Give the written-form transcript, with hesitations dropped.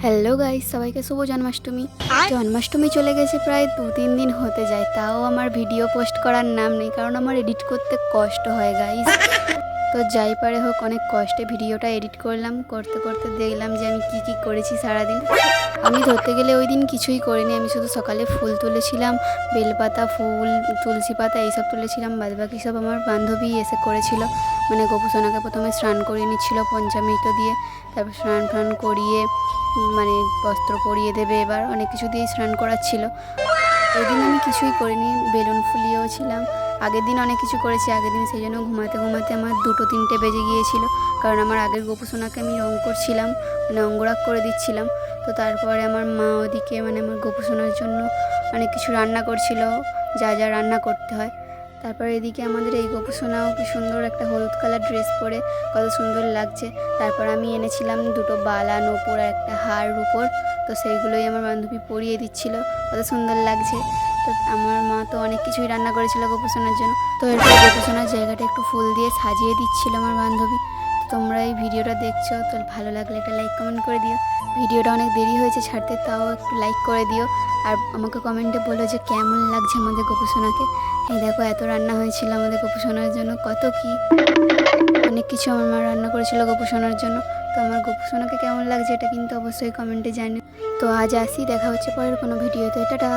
Hello guys, সবাইকে শুভ জন্মাষ্টমী। জন্মাষ্টমী চলে গেছে প্রায় 2-3 দিন হতে যায়, তাও আমার ভিডিও পোস্ট করার নাম নেই, কারণ আমার এডিট করতে কষ্ট হয় গাইস। তো যাই পারে হোক, অনেক কষ্টে ভিডিওটা এডিট করলাম। করতে করতে দেখলাম যে আমি কি করেছি সারাদিন। আমি ধরতে গেলে ওই দিন কিছুই করিনি, আমি শুধু সকালে ফুল তুলেছিলাম, বেলপাতা, ফুল, তুলসী পাতা এইসব তুলেছিলাম। বাদবাকি সব আমার বান্ধবী এসে করেছিল। মানে গোপুসোনাকে প্রথমে স্নান করিয়ে নিচ্ছিল পঞ্চামৃত দিয়ে, তারপর স্নান টান করিয়ে মানে বস্ত্র পরিয়ে দেবে, এবার অনেক কিছু দিয়েই স্নান করাচ্ছিল। ওই দিন আমি কিছুই করিনি, বেলুন ফুলিয়েও ছিলাম। আগের দিন অনেক কিছু করেছি, আগের দিন সেই জন্য ঘুমাতে ঘুমাতে আমার 2-3টে বেজে গিয়েছিল, কারণ আমার আগের গোপুসোনাকে আমি রং করছিলাম, মানে অঙ্গরাগ করে দিচ্ছিলাম। তো তারপরে আমার মা ওদিকে মানে আমার গোপুসোনার জন্য অনেক কিছু রান্না করছিল, যা যা রান্না করতে হয়। তারপরে এদিকে আমাদের এই গোপুসোনাও কি সুন্দর একটা হলুদ কালার ড্রেস পরে কত সুন্দর লাগছে। তারপর আমি এনেছিলাম 2টো বালা, নূপুর আর একটা হার রূপোর, তো সেইগুলোই আমার বান্ধবী পরিয়ে দিচ্ছিল, কত সুন্দর লাগছে। তো আমার মা তো অনেক কিছুই রান্না করেছিল গোপুসোনার জন্য। তো এরপর গোপুসোনার জায়গাটা একটু ফুল দিয়ে সাজিয়ে দিচ্ছিল আমার বান্ধবী। তো তোমরা এই ভিডিওটা দেখছো, তো ভালো লাগলে একটা লাইক কমেন্ট করে দিও। ভিডিওটা অনেক দেরি হয়েছে ছাড়তে, তাও একটু লাইক করে দিও। আর আমাকে কমেন্টে বলো যে কেমন লাগছে আমাদের গোপুসোনাকে। এই দেখো, এত রান্না হয়েছিল আমাদের গোপুসোনার জন্য, কত কি অনেক কিছু আমার মা রান্না করেছিল গোপুসোনার জন্য। তো আমার গোপুসোনাকে কেমন লাগছে এটা কিন্তু অবশ্যই কমেন্টে জানিও। তো আজ আসি, দেখা হচ্ছে পরের কোনো ভিডিওতে। টাটা।